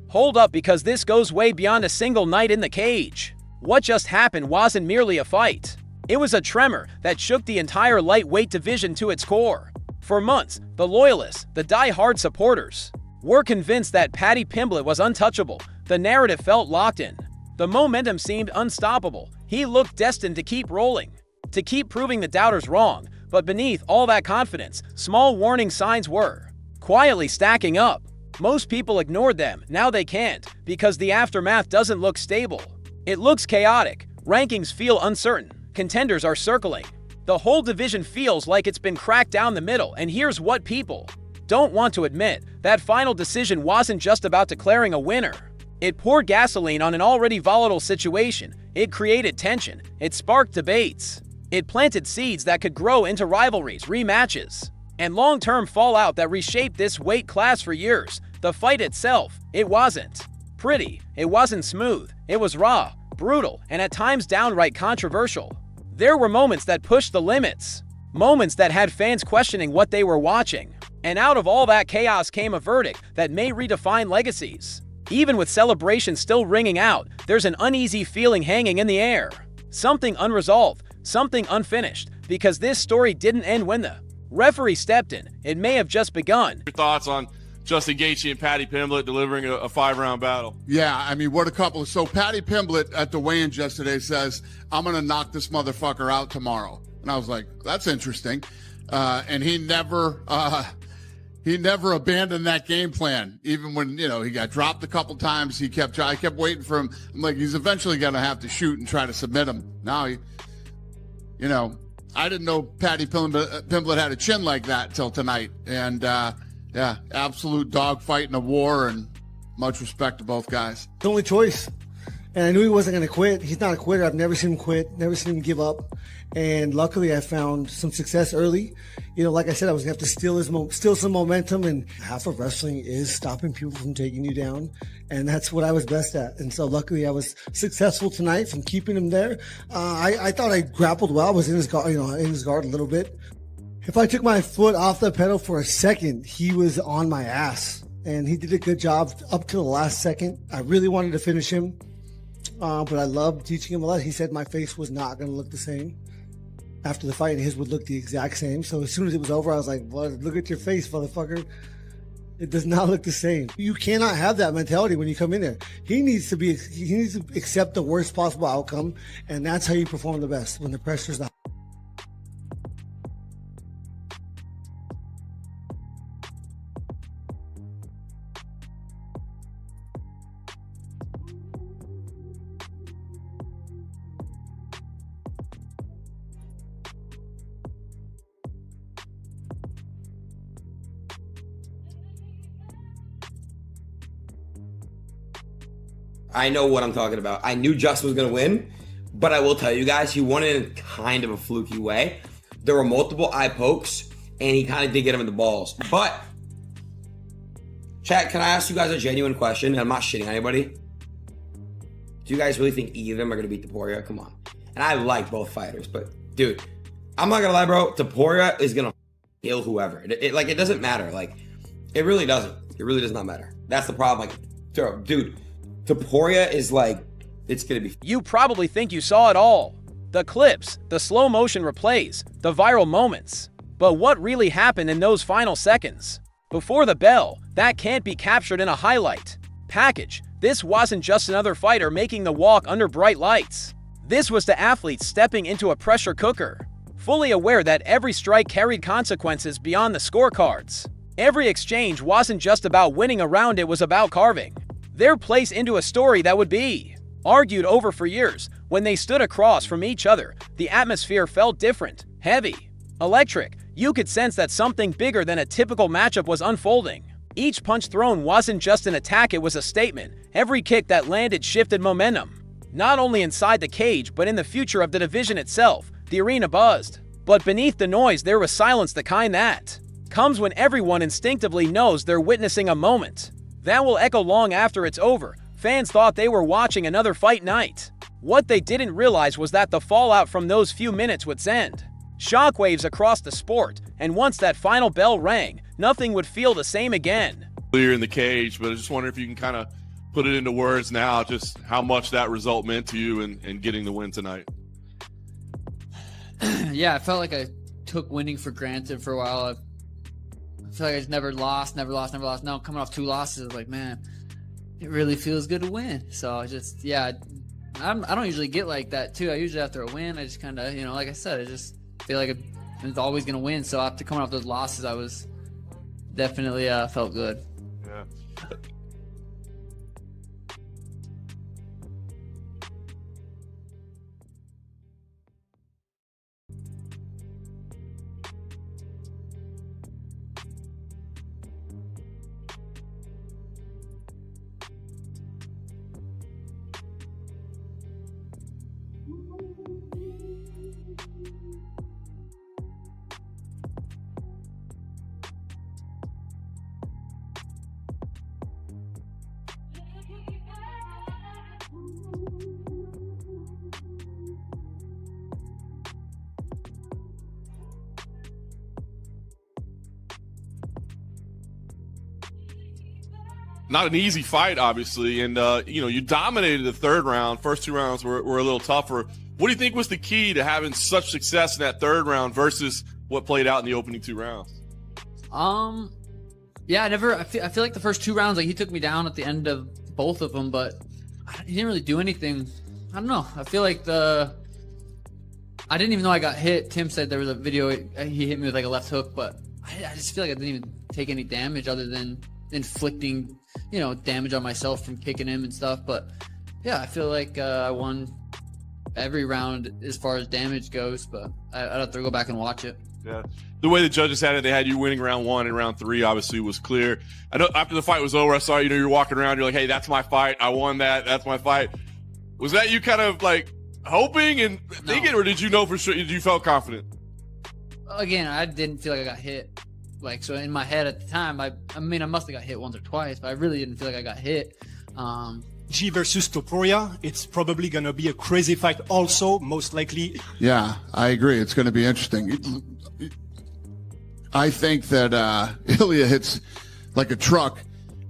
Hold up, because this goes way beyond a single night in the cage. What just happened wasn't merely a fight. It was a tremor that shook the entire lightweight division to its core. For months, the loyalists, the die-hard supporters, were convinced that Paddy Pimblett was untouchable. The narrative felt locked in. The momentum seemed unstoppable. He looked destined to keep rolling, to keep proving the doubters wrong. But beneath all that confidence, small warning signs were quietly stacking up. Most people ignored them. Now they can't, because the aftermath doesn't look stable. It looks chaotic. Rankings feel uncertain. Contenders are circling. The whole division feels like it's been cracked down the middle. And here's what people don't want to admit: that final decision wasn't just about declaring a winner. It poured gasoline on an already volatile situation. It created tension. It sparked debates. It planted seeds that could grow into rivalries, rematches, and long-term fallout that reshaped this weight class for years. The fight itself, it wasn't pretty. It wasn't smooth. It was raw, brutal, and at times downright controversial. There were moments that pushed the limits, moments that had fans questioning what they were watching. And out of all that chaos came a verdict that may redefine legacies. Even with celebrations still ringing out, there's an uneasy feeling hanging in the air. Something unresolved, something unfinished, because this story didn't end when the referee stepped in. It may have just begun. Your thoughts on Justin Gaethje and Paddy Pimblett delivering a 5-round battle? Yeah, I mean, what a couple. So Paddy Pimblett at the weigh-in yesterday says, "I'm going to knock this motherfucker out tomorrow." And I was like, that's interesting. And he never abandoned that game plan. Even when, he got dropped a couple times, I kept waiting for him. I'm like, he's eventually going to have to shoot and try to submit him. Now, I didn't know Paddy Pimblett had a chin like that till tonight. And, yeah, absolute dogfight in a war, and much respect to both guys. The only choice. And I knew he wasn't going to quit. He's not a quitter. I've never seen him quit, never seen him give up. And luckily, I found some success early. Like I said, I was going to have to steal some momentum. And half of wrestling is stopping people from taking you down. And that's what I was best at. And so luckily, I was successful tonight from keeping him there. I thought I grappled well. I was in his guard, in his guard a little bit. If I took my foot off the pedal for a second, he was on my ass. And he did a good job up to the last second. I really wanted to finish him. But I loved teaching him a lot. He said my face was not going to look the same after the fight, and his would look the exact same. So as soon as it was over, I was like, well, look at your face, motherfucker. It does not look the same. You cannot have that mentality when you come in there. He needs to accept the worst possible outcome, and that's how you perform the best, when the pressure's not. I know what I'm talking about. I knew Justin was going to win, but I will tell you guys, he won it in kind of a fluky way. There were multiple eye pokes, and he kind of did get him in the balls. But, chat, can I ask you guys a genuine question? And I'm not shitting on anybody. Do you guys really think either of them are going to beat Topuria? Come on. And I like both fighters, but, dude, I'm not going to lie, bro. Topuria is going to kill whoever. It doesn't matter. It really doesn't. It really does not matter. That's the problem. Dude, Topuria is it's going to be... You probably think you saw it all. The clips, the slow motion replays, the viral moments. But what really happened in those final seconds? Before the bell, that can't be captured in a highlight package. This wasn't just another fighter making the walk under bright lights. This was the athlete stepping into a pressure cooker, fully aware that every strike carried consequences beyond the scorecards. Every exchange wasn't just about winning a round, it was about carving their place into a story that would be argued over for years. When they stood across from each other, the atmosphere felt different, heavy, electric. You could sense that something bigger than a typical matchup was unfolding. Each punch thrown wasn't just an attack, it was a statement. Every kick that landed shifted momentum, not only inside the cage, but in the future of the division itself. The arena buzzed. But beneath the noise, there was silence, the kind that comes when everyone instinctively knows they're witnessing a moment that will echo long after it's over. Fans thought they were watching another fight night. What they didn't realize was that the fallout from those few minutes would send shockwaves across the sport, and once that final bell rang, nothing would feel the same again. Clear in the cage, but I just wonder if you can kind of put it into words now, just how much that result meant to you and getting the win tonight. Yeah, I felt like I took winning for granted for a while. I feel like I just never lost. Now coming off 2 losses, like, man, it really feels good to win. So I just, yeah, I don't usually get like that too. I usually after a win, I just kind of, like I said, I just feel like it's always going to win. So after coming off those losses, I was definitely felt good. Yeah. Not an easy fight, obviously, and you dominated the 3rd round. First 2 rounds were a little tougher. What do you think was the key to having such success in that 3rd round versus what played out in the opening 2 rounds? Yeah, I feel like the first 2 rounds, like, he took me down at the end of both of them, but he didn't really do anything. I don't know. I feel like I didn't even know I got hit. Tim said there was a video, he hit me with like a left hook, but I just feel like I didn't even take any damage other than inflicting, damage on myself from kicking him and stuff. But yeah, I feel like I won every round as far as damage goes, but I'd have to go back and watch it. Yeah. The way the judges had it, they had you winning round 1 and round 3 obviously was clear. I know after the fight was over, I saw, you're walking around, you're like, hey, that's my fight. I won that. That's my fight. Was that you kind of like hoping and thinking, or did you know for sure? Did you felt confident? Again, I didn't feel like I got hit. Like, so in my head at the time, I mean, I must have got hit once or twice, but I really didn't feel like I got hit. G versus Topuria, it's probably going to be a crazy fight also, most likely. Yeah, I agree. It's going to be interesting. I think that Ilya hits like a truck,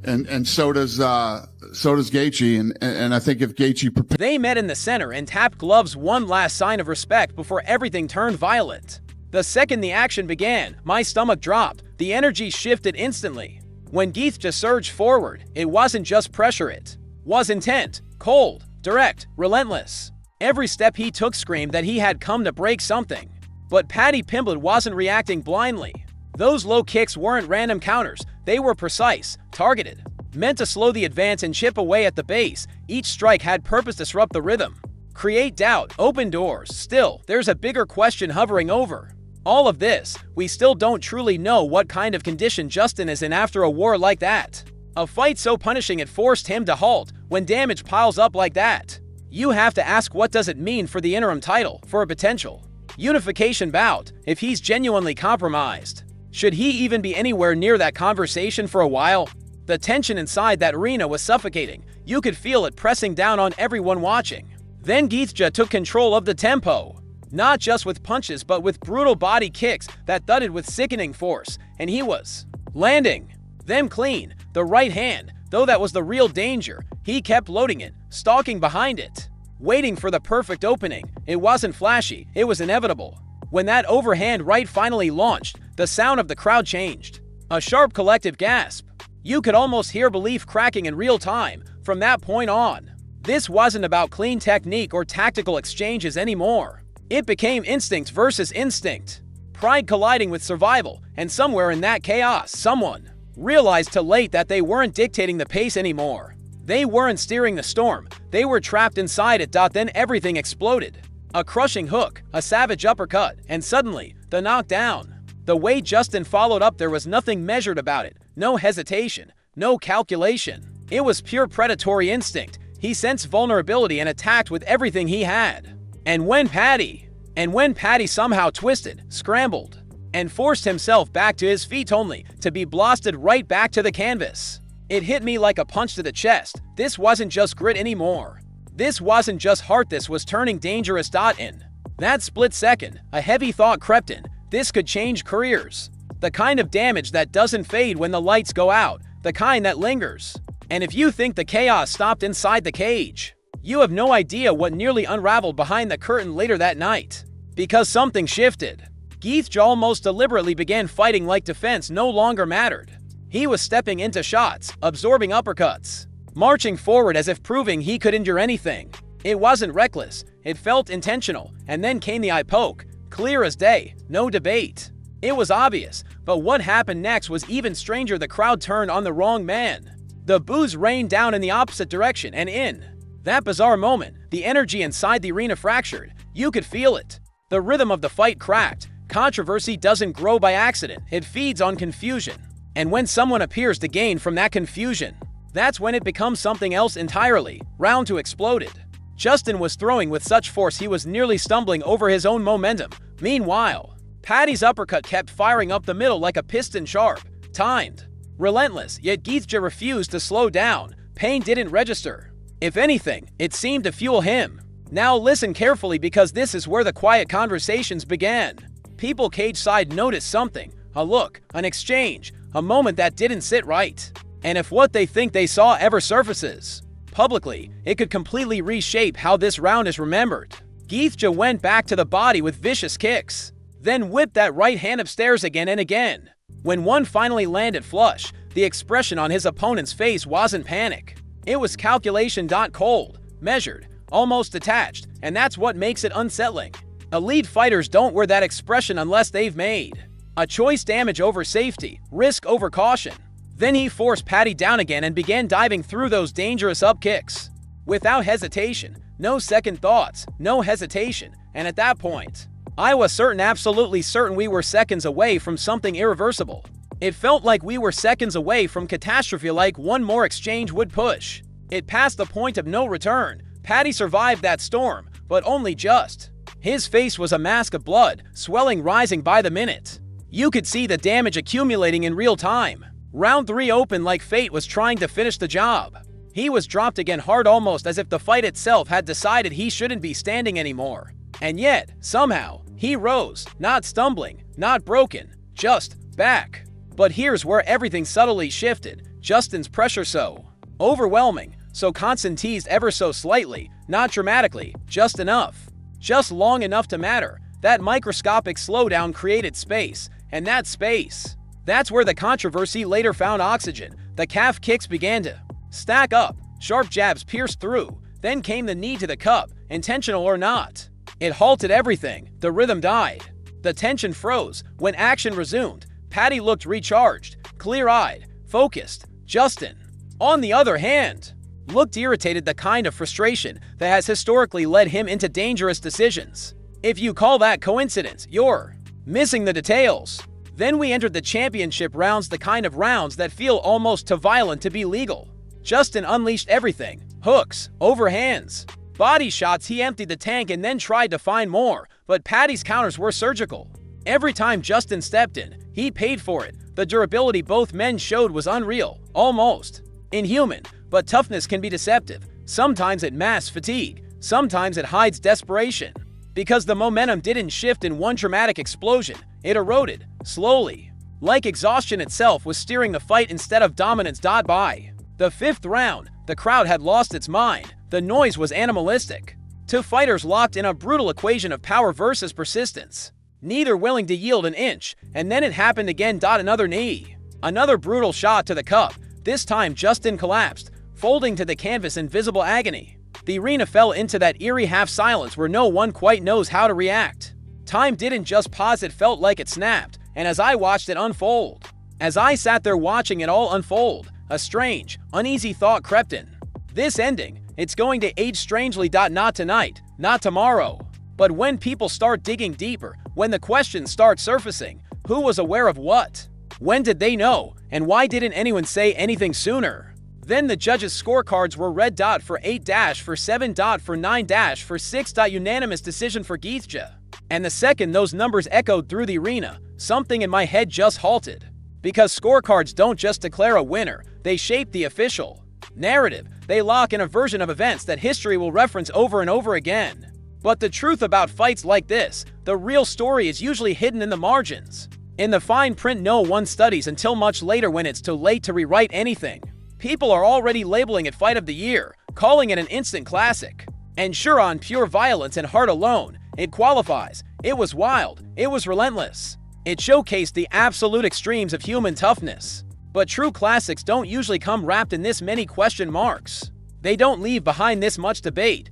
and so does Gaethje, and I think if Gaethje They met in the center and tapped gloves one last sign of respect before everything turned violent. The second the action began, my stomach dropped. The energy shifted instantly. When Gaethje surged forward, it wasn't just pressure, it was intent, cold, direct, relentless. Every step he took screamed that he had come to break something. But Paddy Pimblett wasn't reacting blindly. Those low kicks weren't random counters, they were precise, targeted. Meant to slow the advance and chip away at the base, each strike had purpose to disrupt the rhythm. Create doubt, open doors. Still, there's a bigger question hovering over all of this. We still don't truly know what kind of condition Justin is in after a war like that. A fight so punishing it forced him to halt when damage piles up like that. You have to ask, what does it mean for the interim title, for a potential unification bout, if he's genuinely compromised? Should he even be anywhere near that conversation for a while? The tension inside that arena was suffocating. You could feel it pressing down on everyone watching. Then Gaethje took control of the tempo. Not just with punches, but with brutal body kicks that thudded with sickening force, and he was landing them clean. The right hand, though that was the real danger, he kept loading it, stalking behind it, waiting for the perfect opening. It wasn't flashy, it was inevitable. When that overhand right finally launched, the sound of the crowd changed. A sharp collective gasp. You could almost hear belief cracking in real time. From that point on, this wasn't about clean technique or tactical exchanges anymore. It became instinct versus instinct. Pride colliding with survival, and somewhere in that chaos, someone realized too late that they weren't dictating the pace anymore. They weren't steering the storm, they were trapped inside it. Then everything exploded. A crushing hook, a savage uppercut, and suddenly, the knockdown. The way Justin followed up, there was nothing measured about it. No hesitation, no calculation. It was pure predatory instinct. He sensed vulnerability and attacked with everything he had. And when Paddy somehow twisted, scrambled, and forced himself back to his feet only to be blasted right back to the canvas, it hit me like a punch to the chest. This wasn't just grit anymore. This wasn't just heart, this was turning dangerous. In that split second, a heavy thought crept in. This could change careers. The kind of damage that doesn't fade when the lights go out. The kind that lingers. And if you think the chaos stopped inside the cage, you have no idea what nearly unraveled behind the curtain later that night. Because something shifted. Gaethje almost deliberately began fighting like defense no longer mattered. He was stepping into shots, absorbing uppercuts, marching forward as if proving he could endure anything. It wasn't reckless, it felt intentional, and then came the eye poke, clear as day, no debate. It was obvious, but what happened next was even stranger. The crowd turned on the wrong man. The boos rained down in the opposite direction, and in that bizarre moment, the energy inside the arena fractured. You could feel it. The rhythm of the fight cracked. Controversy doesn't grow by accident, it feeds on confusion. And when someone appears to gain from that confusion, that's when it becomes something else entirely. Round 2 exploded. Justin was throwing with such force he was nearly stumbling over his own momentum. Meanwhile, Paddy's uppercut kept firing up the middle like a piston, sharp, timed, relentless, yet Gaethje refused to slow down. Pain didn't register. If anything, it seemed to fuel him. Now listen carefully, because this is where the quiet conversations began. People cage side noticed something, a look, an exchange, a moment that didn't sit right. And if what they think they saw ever surfaces publicly, it could completely reshape how this round is remembered. Gaethje went back to the body with vicious kicks, then whipped that right hand upstairs again and again. When one finally landed flush, the expression on his opponent's face wasn't panic. It was calculation. Cold, measured, almost detached, and that's what makes it unsettling. Elite fighters don't wear that expression unless they've made a choice: damage over safety, risk over caution. Then he forced Paddy down again and began diving through those dangerous up kicks. Without hesitation, no second thoughts, no hesitation, and at that point, I was certain, absolutely certain, we were seconds away from something irreversible. It felt like we were seconds away from catastrophe, like one more exchange would push it past the point of no return. Paddy survived that storm, but only just. His face was a mask of blood, swelling rising by the minute. You could see the damage accumulating in real time. Round 3 opened like fate was trying to finish the job. He was dropped again hard, almost as if the fight itself had decided he shouldn't be standing anymore. And yet, somehow, he rose, not stumbling, not broken, just back. But here's where everything subtly shifted. Justin's pressure so overwhelming, so constant, teased ever so slightly, not dramatically, just enough. Just long enough to matter. That microscopic slowdown created space, and that space, that's where the controversy later found oxygen. The calf kicks began to stack up, sharp jabs pierced through, then came the knee to the cup, intentional or not. It halted everything. The rhythm died. The tension froze. When action resumed, Paddy looked recharged, clear-eyed, focused. Justin, on the other hand, looked irritated, the kind of frustration that has historically led him into dangerous decisions. If you call that coincidence, you're missing the details. Then we entered the championship rounds, the kind of rounds that feel almost too violent to be legal. Justin unleashed everything. Hooks, overhands, body shots. He emptied the tank and then tried to find more, but Paddy's counters were surgical. Every time Justin stepped in, he paid for it. The durability both men showed was unreal, almost inhuman. But toughness can be deceptive. Sometimes it masks fatigue, sometimes it hides desperation. Because the momentum didn't shift in one dramatic explosion, it eroded, slowly. Like exhaustion itself was steering the fight instead of dominance. By the 5th round, the crowd had lost its mind. The noise was animalistic. Two fighters locked in a brutal equation of power versus persistence, neither willing to yield an inch, and then it happened again. Another knee. Another brutal shot to the cup. This time Justin collapsed, folding to the canvas in visible agony. The arena fell into that eerie half-silence where no one quite knows how to react. Time didn't just pause, it felt like it snapped. And as I watched it unfold, as I sat there watching it all unfold, a strange, uneasy thought crept in. This ending, it's going to age strangely. Not tonight, not tomorrow. But when people start digging deeper, when the questions start surfacing, who was aware of what? When did they know? And why didn't anyone say anything sooner? Then the judges' scorecards were read. For 8 for 7 for 9 for 6 unanimous decision for Gaethje. And the second those numbers echoed through the arena, something in my head just halted. Because scorecards don't just declare a winner, they shape the official narrative. They lock in a version of events that history will reference over and over again. But the truth about fights like this, the real story, is usually hidden in the margins. In the fine print no one studies until much later, when it's too late to rewrite anything. People are already labeling it Fight of the Year, calling it an instant classic. And sure, on pure violence and heart alone, it qualifies. It was wild. It was relentless. It showcased the absolute extremes of human toughness. But true classics don't usually come wrapped in this many question marks. They don't leave behind this much debate,